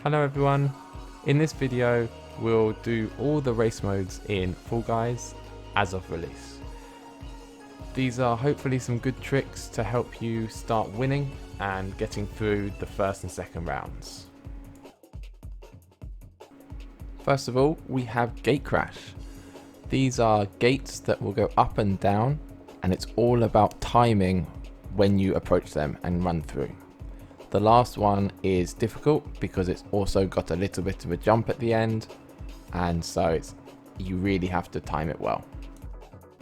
Hello everyone, in this video we'll do all the race modes in Fall Guys as of release. These are hopefully some good tricks to help you start winning and getting through the first and second rounds. First of all, we have Gate Crash. These are gates that will go up and down, and it's all about timing when you approach them and run through. The last one is difficult because it's also got a little bit of a jump at the end, and so you really have to time it well.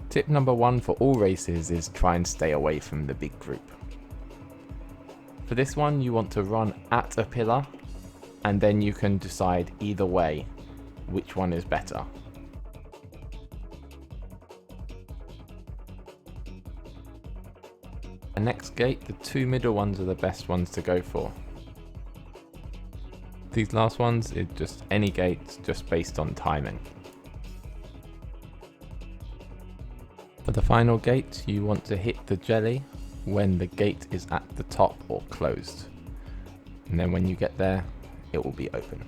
Tip number one for all races is try and stay away from the big group. For this one, you want to run at a pillar, and then you can decide either way which one is better. The next gate, the two middle ones are the best ones to go for. These last ones is just any gate, just based on timing. For the final gate, you want to hit the jelly when the gate is at the top or closed. And then when you get there, it will be open.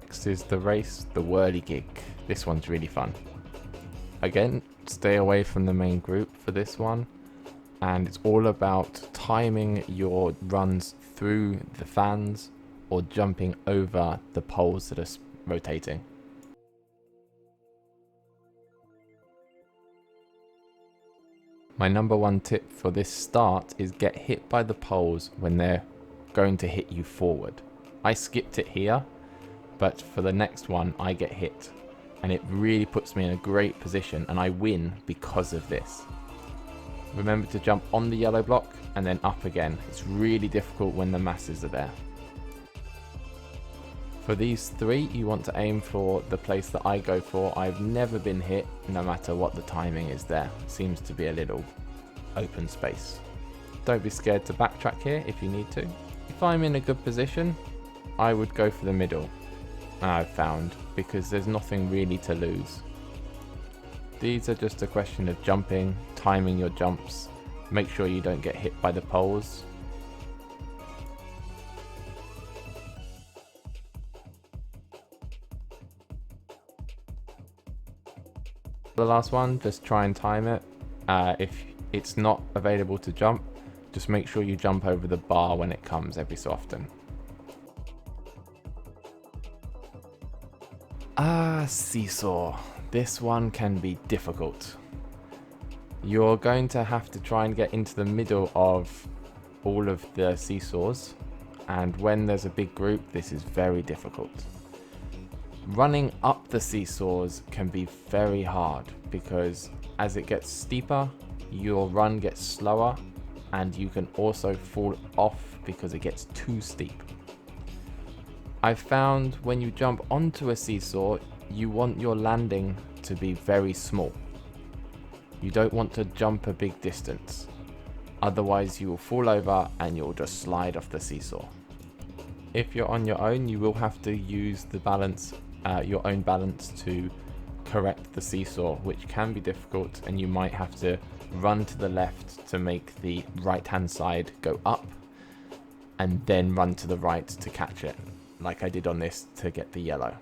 Next is the race, the Whirlygig. This one's really fun. Again, stay away from the main group for this one, and it's all about timing your runs through the fans or jumping over the poles that are rotating. My number one tip for this start is get hit by the poles when they're going to hit you forward. I skipped it here, but for the next one I get hit, and it really puts me in a great position, and I win because of this. Remember to jump on the yellow block and then up again. It's really difficult when the masses are there. For these three, you want to aim for the place that I go for. I've never been hit, no matter what the timing is there. It seems to be a little open space. Don't be scared to backtrack here if you need to. If I'm in a good position, I would go for the middle, I've found, because there's nothing really to lose. These are just a question of jumping, timing your jumps, make sure you don't get hit by the poles. The last one, just try and time it. If it's not available to jump, just make sure you jump over the bar when it comes every so often. Seesaw. This one can be difficult. You're going to have to try and get into the middle of all of the seesaws, and when there's a big group, this is very difficult. Running up the seesaws can be very hard because as it gets steeper, your run gets slower, and you can also fall off because it gets too steep. I've found when you jump onto a seesaw, you want your landing to be very small. You don't want to jump a big distance, otherwise you will fall over and you'll just slide off the seesaw. If you're on your own, you will have to use the balance, your own balance, to correct the seesaw, which can be difficult, and you might have to run to the left to make the right hand side go up and then run to the right to catch it, like I did on this to get the yellow.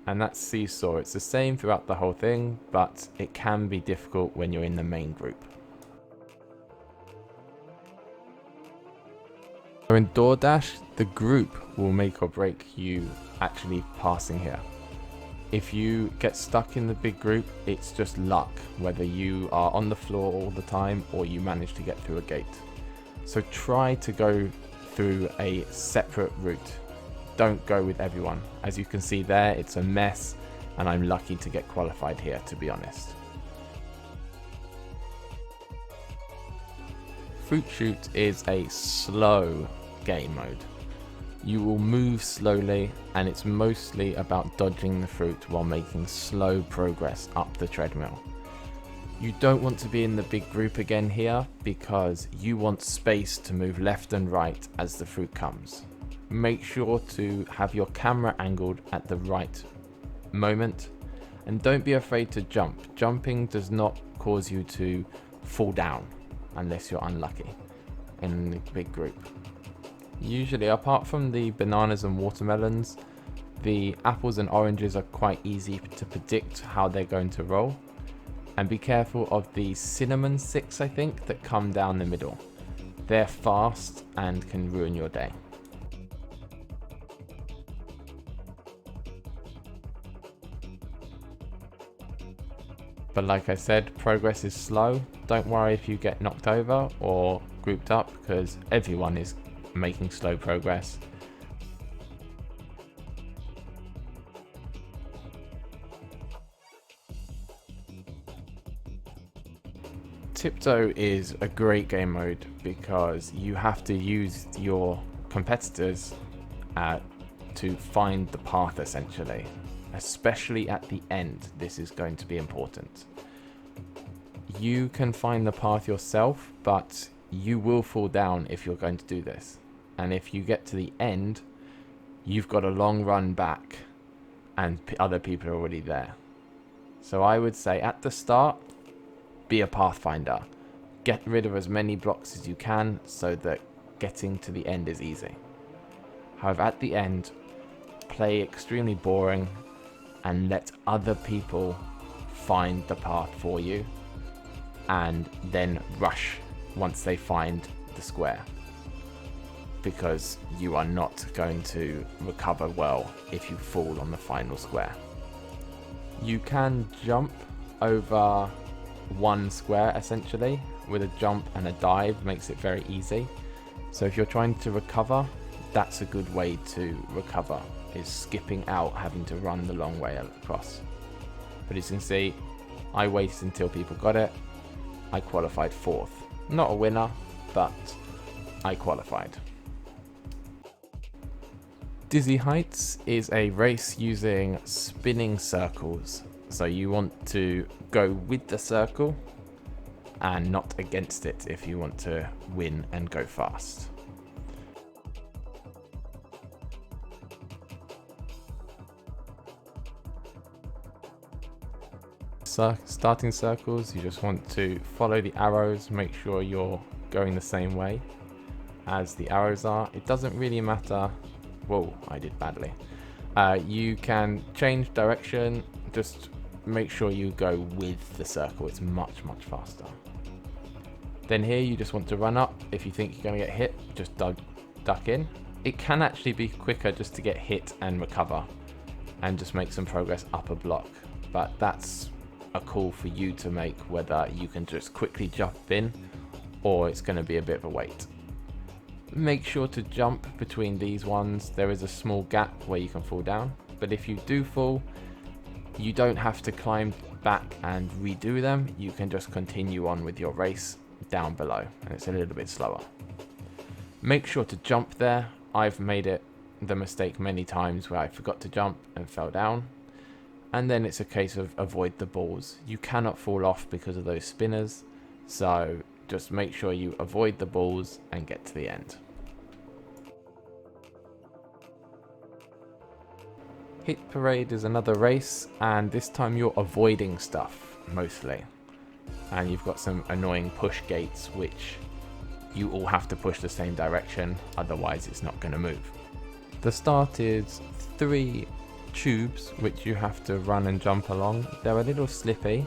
And that's seesaw. It's the same throughout the whole thing, but it can be difficult when you're in the main group. So in DoorDash, the group will make or break you actually passing here. If you get stuck in the big group, it's just luck, whether you are on the floor all the time or you manage to get through a gate. So try to go through a separate route. Don't go with everyone. As you can see there, it's a mess, and I'm lucky to get qualified here, to be honest. Fruit Chute is a slow game mode. You will move slowly, and it's mostly about dodging the fruit while making slow progress up the treadmill. You don't want to be in the big group again here, because you want space to move left and right as the fruit comes. Make sure to have your camera angled at the right moment, And don't be afraid to jump. Jumping does not cause you to fall down unless you're unlucky in a big group. Usually, apart from the bananas and watermelons, the apples and oranges are quite easy to predict how they're going to roll. And be careful of the cinnamon sticks, I think, that come down the middle. They're fast and can ruin your day. But like I said, progress is slow. Don't worry if you get knocked over or grouped up, because everyone is making slow progress. Tiptoe is a great game mode because you have to use your competitors to find the path, essentially. Especially at the end, this is going to be important. You can find the path yourself, but you will fall down if you're going to do this. And if you get to the end, you've got a long run back and other people are already there. So I would say at the start, be a pathfinder. Get rid of as many blocks as you can so that getting to the end is easy. However, at the end, play extremely boring and let other people find the path for you, and then rush once they find the square, because you are not going to recover well if you fall on the final square. You can jump over one square essentially with a jump, and a dive makes it very easy. So if you're trying to recover, that's a good way to recover, is skipping out having to run the long way across. But as you can see, I waited until people got it. I qualified 4th. Not a winner, but I qualified. Dizzy Heights is a race using spinning circles. So you want to go with the circle and not against it if you want to win and go fast. Starting circles, you just want to follow the arrows, make sure you're going the same way as the arrows are. It doesn't really matter. Whoa, I did badly. You can change direction, just make sure you go with the circle. It's much faster. Then here you just want to run up. If you think you're going to get hit, just duck in. It can actually be quicker just to get hit and recover and just make some progress up a block, but that's a call for you to make, whether you can just quickly jump in or it's going to be a bit of a wait. Make sure to jump between these ones. There is a small gap where you can fall down, but if you do fall, you don't have to climb back and redo them. You can just continue on with your race down below, and it's a little bit slower. Make sure to jump there. I've made the mistake many times where I forgot to jump and fell down. And then it's a case of avoid the balls. You cannot fall off because of those spinners, so just make sure you avoid the balls and get to the end. Hit Parade is another race, and this time you're avoiding stuff mostly. And you've got some annoying push gates which you all have to push the same direction, otherwise it's not going to move. The start is 3 tubes which you have to run and jump along. They're a little slippy,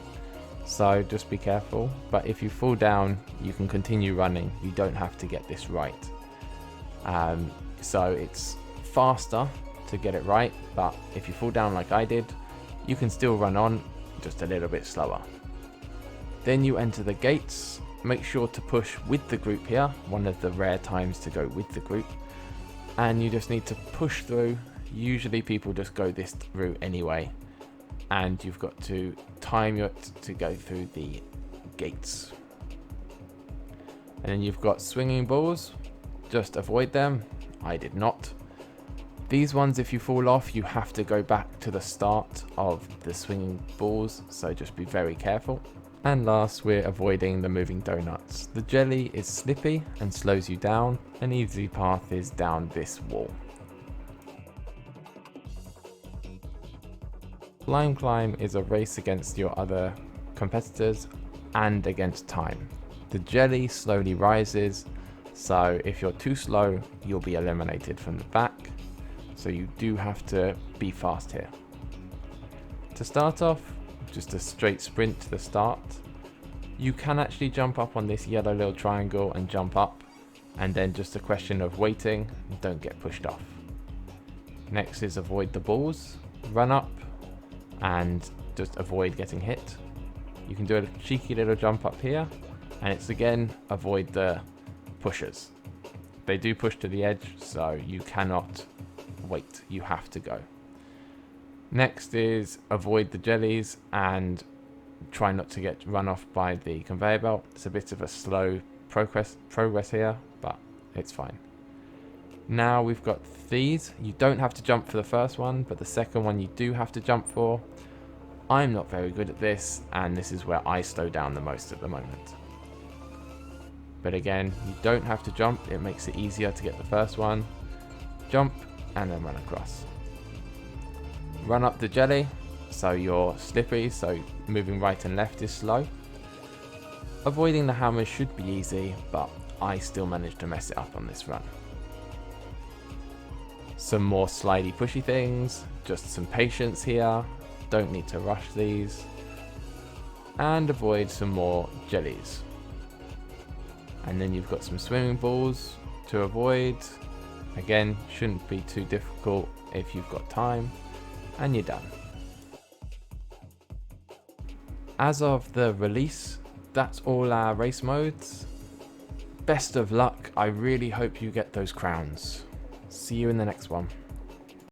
so just be careful, but if you fall down you can continue running. You don't have to get this right. So it's faster to get it right, but if you fall down like I did, you can still run on, just a little bit slower. Then you enter the gates. Make sure to push with the group here, one of the rare times to go with the group, and you just need to push through. Usually people just go this route anyway, and you've got to time it to go through the gates. And then you've got swinging balls, just avoid them. I did not. These ones, if you fall off, you have to go back to the start of the swinging balls, so just be very careful. And last, we're avoiding the moving donuts. The jelly is slippy and slows you down. An easy path is down this wall. Slime Climb is a race against your other competitors and against time. The jelly slowly rises, so if you're too slow, you'll be eliminated from the back, so you do have to be fast here. To start off, just a straight sprint to the start. You can actually jump up on this yellow little triangle and jump up, and then just a question of waiting and don't get pushed off. Next is avoid the balls, run up and just avoid getting hit. You can do a cheeky little jump up here, and it's again avoid the pushers. They do push to the edge, so you cannot wait, you have to go. Next is avoid the jellies and try not to get run off by the conveyor belt. It's a bit of a slow progress here, but it's fine. Now we've got these. You don't have to jump for the first one, but the second one you do have to jump for. I'm not very good at this, and this is where I slow down the most at the moment. But again, you don't have to jump, it makes it easier to get the first one. Jump and then run across. Run up the jelly, so you're slippery, so moving right and left is slow. Avoiding the hammers should be easy, but I still managed to mess it up on this run. Some more slidey pushy things, just some patience here, don't need to rush these. And avoid some more jellies. And then you've got some swimming balls to avoid. Again, shouldn't be too difficult if you've got time. And you're done. As of the release, that's all our race modes. Best of luck, I really hope you get those crowns. See you in the next one.